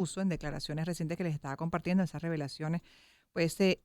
Mancuso, en declaraciones recientes que les estaba compartiendo, esas revelaciones, pues se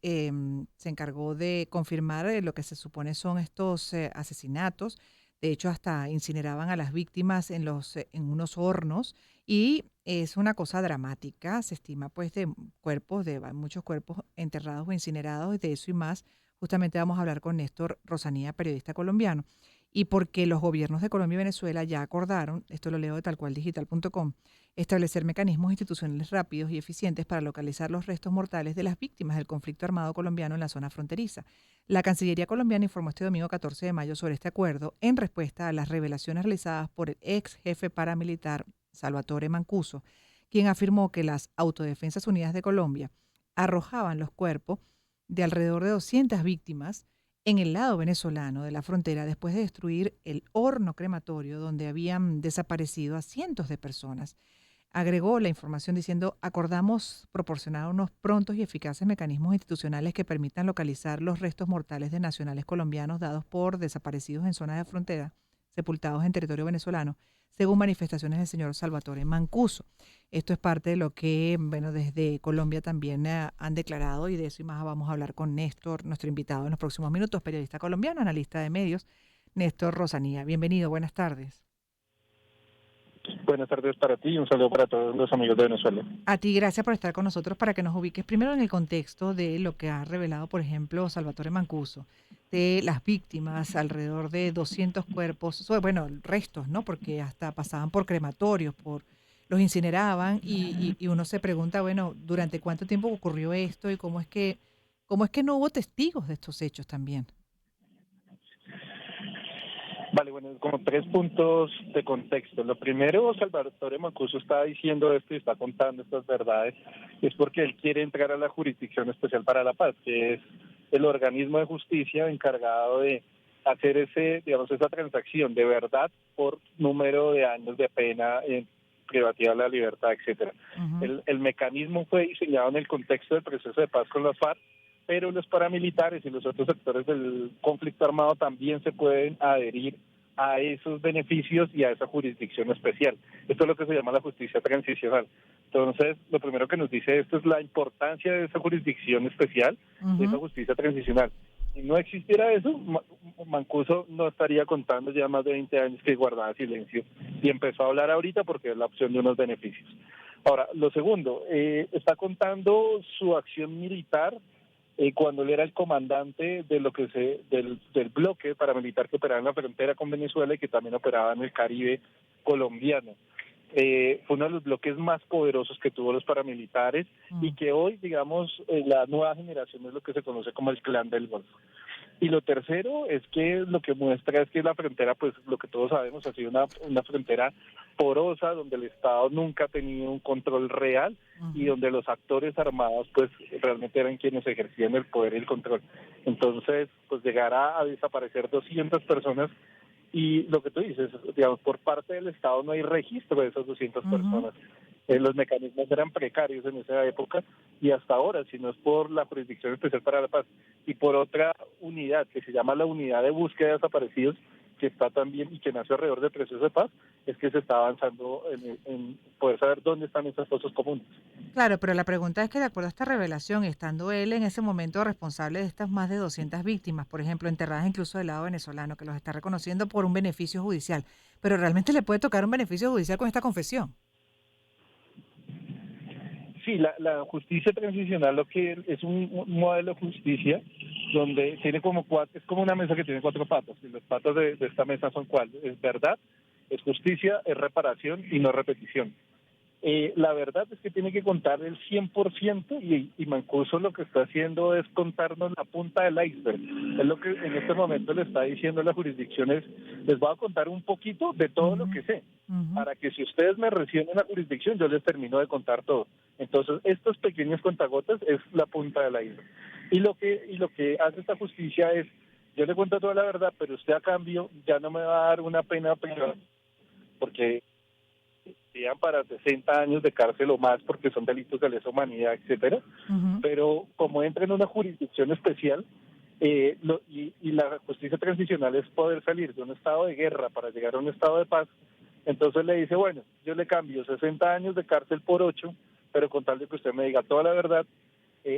encargó de confirmar lo que se supone son estos asesinatos. De hecho, hasta incineraban a las víctimas en unos hornos y es una cosa dramática. Se estima pues de cuerpos, muchos cuerpos enterrados o incinerados, y de eso y más. Justamente vamos a hablar con Néstor Rosanía, periodista colombiano, y porque los gobiernos de Colombia y Venezuela ya acordaron, esto lo leo de talcualdigital.com, establecer mecanismos institucionales rápidos y eficientes para localizar los restos mortales de las víctimas del conflicto armado colombiano en la zona fronteriza. La Cancillería colombiana informó este domingo 14 de mayo sobre este acuerdo en respuesta a las revelaciones realizadas por el ex jefe paramilitar Salvatore Mancuso, quien afirmó que las Autodefensas Unidas de Colombia arrojaban los cuerpos de alrededor de 200 víctimas en el lado venezolano de la frontera después de destruir el horno crematorio donde habían desaparecido a cientos de personas. Agregó la información diciendo: acordamos proporcionar unos prontos y eficaces mecanismos institucionales que permitan localizar los restos mortales de nacionales colombianos dados por desaparecidos en zonas de frontera, sepultados en territorio venezolano, según manifestaciones del señor Salvatore Mancuso. Esto es parte de lo que, bueno, desde Colombia también han declarado, y de eso y más vamos a hablar con Néstor, nuestro invitado en los próximos minutos, periodista colombiano, analista de medios, Néstor Rosanía. Bienvenido, buenas tardes. Buenas tardes para ti y un saludo para todos los amigos de Venezuela. A ti, gracias por estar con nosotros para que nos ubiques primero en el contexto de lo que ha revelado, por ejemplo, Salvatore Mancuso, de las víctimas, alrededor de 200 cuerpos, bueno, restos, ¿no? Porque hasta pasaban por crematorios, los incineraban y uno se pregunta, bueno, ¿durante cuánto tiempo ocurrió esto y cómo es que no hubo testigos de estos hechos también? Vale, bueno, como tres puntos de contexto. Lo primero, Salvatore Mancuso está diciendo esto y está contando estas verdades, es porque él quiere entrar a la Jurisdicción Especial para la Paz, que es el organismo de justicia encargado de hacer esa transacción de verdad por número de años de pena privativa de la libertad, etcétera. Ujú. El mecanismo fue diseñado en el contexto del proceso de paz con las FARC, pero los paramilitares y los otros sectores del conflicto armado también se pueden adherir a esos beneficios y a esa jurisdicción especial. Esto es lo que se llama la justicia transicional. Entonces, lo primero que nos dice esto es la importancia de esa jurisdicción especial, de esa Ujú. justicia transicional. Si no existiera eso, Mancuso no estaría contando ya más de 20 años que guardaba silencio y empezó a hablar ahorita porque es la opción de unos beneficios. Ahora, lo segundo, está contando su acción militar cuando él era el comandante de del bloque paramilitar que operaba en la frontera con Venezuela y que también operaba en el Caribe colombiano. Fue uno de los bloques más poderosos que tuvo los paramilitares y Mm. que hoy, digamos, la nueva generación es lo que se conoce como el Clan del Golfo. Y lo tercero es que lo que muestra es que la frontera, pues lo que todos sabemos, ha sido una frontera porosa, donde el Estado nunca ha tenido un control real y Ujú. donde los actores armados pues realmente eran quienes ejercían el poder y el control. Entonces, pues llegará a desaparecer 200 personas y lo que tú dices, digamos, por parte del Estado no hay registro de esas 200 Ujú. personas. Los mecanismos eran precarios en esa época y hasta ahora, si no es por la Jurisdicción Especial para la Paz y por otra unidad que se llama la Unidad de Búsqueda de Desaparecidos, que está también y que nace alrededor del proceso de paz, es que se está avanzando en poder saber dónde están esas fosas comunes. Claro, pero la pregunta es que de acuerdo a esta revelación, estando él en ese momento responsable de estas más de 200 víctimas, por ejemplo, enterradas incluso del lado venezolano, que los está reconociendo por un beneficio judicial, pero realmente le puede tocar un beneficio judicial con esta confesión. Sí, la justicia transicional lo que es un modelo de justicia donde tiene como cuatro, es como una mesa que tiene cuatro patas, y las patas de esta mesa son cuáles: es verdad, es justicia, es reparación y no repetición. La verdad es que tiene que contar el 100% y Mancuso lo que está haciendo es contarnos la punta del iceberg. Es lo que en este momento le está diciendo la jurisdicción es: les voy a contar un poquito de todo lo Ujú. que sé, Ujú. para que si ustedes me reciben en la jurisdicción yo les termino de contar todo. Entonces, estos pequeños contagotas es la punta del iceberg. Y lo que hace esta justicia es: yo le cuento toda la verdad, pero usted a cambio ya no me va a dar una pena privada, porque serían para 60 años de cárcel o más porque son delitos de lesa humanidad, etcétera. Ujú. Pero como entra en una jurisdicción especial, y la justicia transicional es poder salir de un estado de guerra para llegar a un estado de paz, entonces le dice: bueno, yo le cambio 60 años de cárcel por 8 pero con tal de que usted me diga toda la verdad,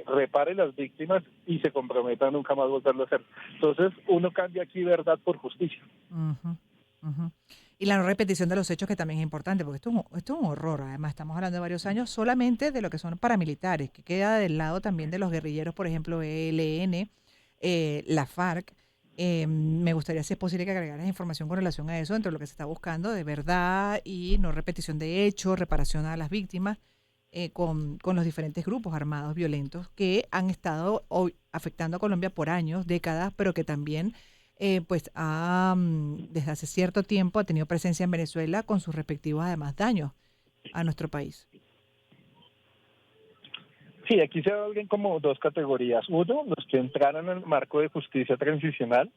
repare las víctimas y se comprometa a nunca más volverlo a hacer. Entonces, uno cambia aquí verdad por justicia. Ujú, ujú. Y la no repetición de los hechos, que también es importante, porque esto es un horror. Además, estamos hablando de varios años solamente de lo que son paramilitares, que queda del lado también de los guerrilleros, por ejemplo, ELN, la FARC. Me gustaría, si es posible, que agregaras información con relación a eso, entre lo que se está buscando de verdad y no repetición de hechos, reparación a las víctimas, con los diferentes grupos armados violentos que han estado hoy afectando a Colombia por años, décadas, pero que también pues desde hace cierto tiempo ha tenido presencia en Venezuela con sus respectivos además daños a nuestro país. Sí, aquí se abren como dos categorías. Uno, los que entraron en el marco de justicia transicional,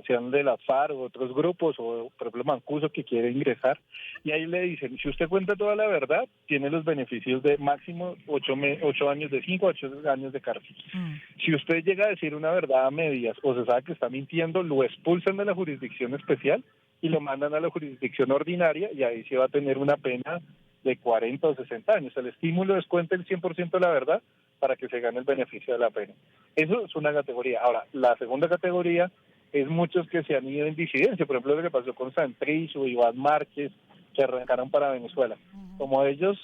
sean de la FARC o otros grupos, o por ejemplo Mancuso, que quiere ingresar, y ahí le dicen, si usted cuenta toda la verdad, tiene los beneficios de máximo 8 años, de 5 a 8 años de cárcel. Mm, Si usted llega a decir una verdad a medias o se sabe que está mintiendo, lo expulsan de la jurisdicción especial y lo mandan a la jurisdicción ordinaria, y ahí se va a tener una pena de 40 o 60 años. El estímulo es cuente el 100% de la verdad para que se gane el beneficio de la pena. Eso es una categoría. Ahora, la segunda categoría es muchos que se han ido en disidencia, por ejemplo lo que pasó con Santrich o Iván Márquez, que arrancaron para Venezuela. ujú. Como ellos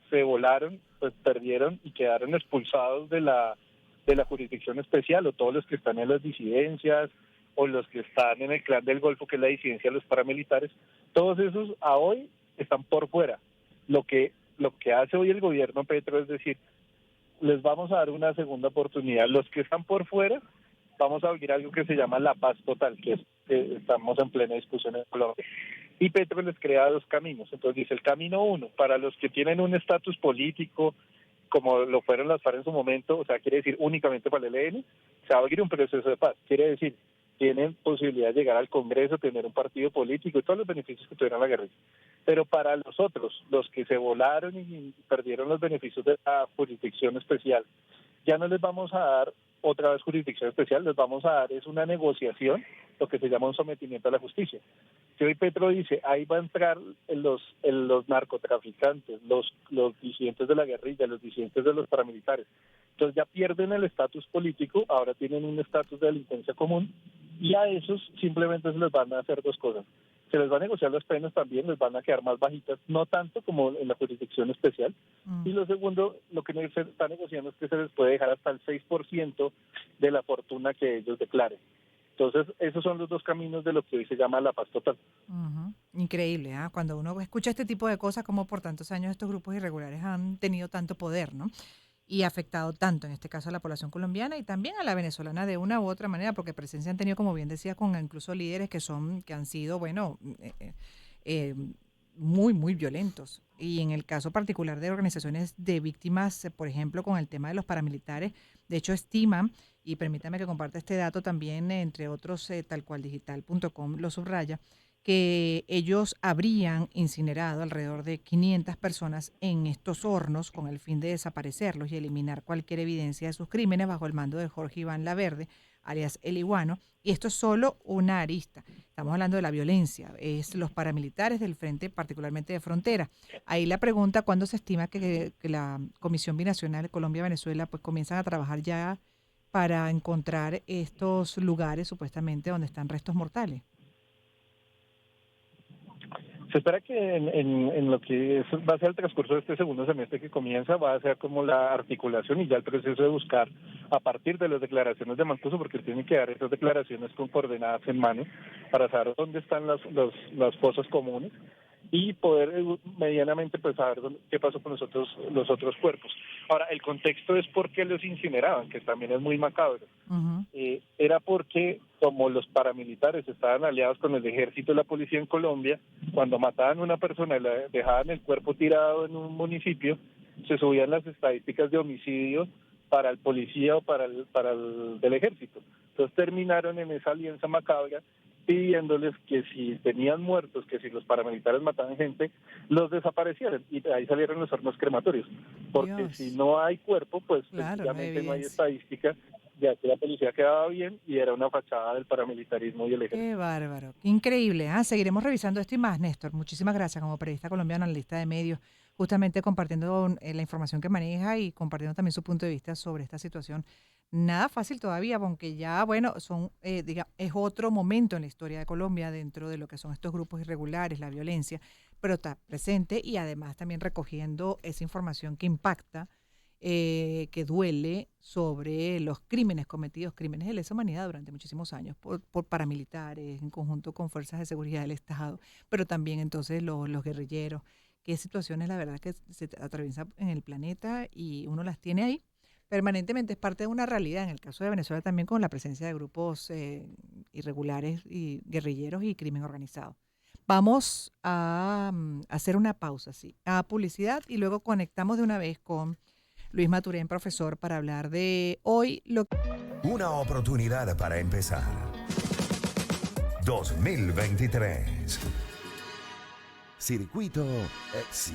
se volaron, pues perdieron y quedaron expulsados de la jurisdicción especial, o todos los que están en las disidencias, o los que están en el clan del Golfo, que es la disidencia de los paramilitares, todos esos a hoy están por fuera. Lo que hace hoy el gobierno Petro es decir, les vamos a dar una segunda oportunidad. Los que están por fuera, vamos a abrir algo que se llama la paz total, que es que estamos en plena discusión en Colombia. Y Petro les crea dos caminos. Entonces dice, el camino uno, para los que tienen un estatus político, como lo fueron las FARC en su momento, o sea, quiere decir únicamente para el ELN, se va a abrir un proceso de paz. Quiere decir, tienen posibilidad de llegar al Congreso, tener un partido político y todos los beneficios que tuvieron la guerrilla. Pero para los otros, los que se volaron y perdieron los beneficios de la jurisdicción especial, ya no les vamos a dar otra vez jurisdicción especial, les vamos a dar es una negociación, lo que se llama un sometimiento a la justicia. Que hoy Petro dice, ahí va a entrar los narcotraficantes, los disidentes de la guerrilla, los disidentes de los paramilitares. Entonces ya pierden el estatus político, ahora tienen un estatus de delincuencia común, y a esos simplemente se les van a hacer dos cosas. Se les va a negociar las penas también, les van a quedar más bajitas, no tanto como en la jurisdicción especial. Mm. Y lo segundo, lo que se está negociando es que se les puede dejar hasta el 6% de la fortuna que ellos declaren. Entonces, esos son los dos caminos de lo que hoy se llama la paz total. Ujú. Increíble, ¿ah? Cuando uno escucha este tipo de cosas, como por tantos años estos grupos irregulares han tenido tanto poder, ¿no? Y afectado tanto, en este caso, a la población colombiana y también a la venezolana de una u otra manera, porque presencia han tenido, como bien decía, con incluso líderes que han sido, bueno, eh, muy, muy violentos. Y en el caso particular de organizaciones de víctimas, por ejemplo, con el tema de los paramilitares, de hecho estiman, y permítame que comparta este dato también, entre otros, tal cual digital.com lo subraya, que ellos habrían incinerado alrededor de 500 personas en estos hornos con el fin de desaparecerlos y eliminar cualquier evidencia de sus crímenes bajo el mando de Jorge Iván Laverde, alias El Iguano. Y esto es solo una arista. Estamos hablando de la violencia, es los paramilitares del frente, particularmente de frontera. Ahí la pregunta, ¿cuándo se estima que la Comisión Binacional Colombia-Venezuela pues comienzan a trabajar ya para encontrar estos lugares supuestamente donde están restos mortales? Se espera que en lo que va a ser el transcurso de este segundo semestre que comienza, va a ser como la articulación y ya el proceso de buscar a partir de las declaraciones de Mancuso, porque tienen que dar esas declaraciones con coordenadas en mano para saber dónde están las fosas comunes y poder medianamente pues saber qué pasó con los otros cuerpos. Ahora, el contexto es por qué los incineraban, que también es muy macabro. Ujú. Era porque como los paramilitares estaban aliados con el ejército y la policía en Colombia, cuando mataban a una persona y la dejaban el cuerpo tirado en un municipio, se subían las estadísticas de homicidio para el policía o para el del ejército. Entonces terminaron en esa alianza macabra pidiéndoles que si tenían muertos, que si los paramilitares mataban gente, los desaparecieran. Y de ahí salieron los hornos crematorios. Porque si Dios, no hay cuerpo, pues claro, no hay sencillamente no hay evidencia. estadística, ya que la policía quedaba bien y era una fachada del paramilitarismo y el ejército. Qué bárbaro, qué increíble. Ah, seguiremos revisando esto y más, Néstor. Muchísimas gracias como periodista colombiano, analista de medios, justamente compartiendo la información que maneja y compartiendo también su punto de vista sobre esta situación. Nada fácil todavía, aunque ya, bueno, es otro momento en la historia de Colombia dentro de lo que son estos grupos irregulares, la violencia, pero está presente y además también recogiendo esa información que impacta, que duele sobre los crímenes cometidos, crímenes de lesa humanidad durante muchísimos años por paramilitares, en conjunto con fuerzas de seguridad del Estado, pero también entonces los guerrilleros, qué situaciones la verdad que se atraviesan en el planeta y uno las tiene ahí permanentemente, es parte de una realidad. En el caso de Venezuela también con la presencia de grupos irregulares y guerrilleros y crimen organizado. Vamos a hacer una pausa, sí, a publicidad y luego conectamos de una vez con Luis Maturén, profesor, para hablar de hoy lo que... Una oportunidad para empezar. 2023. Circuito Éxito.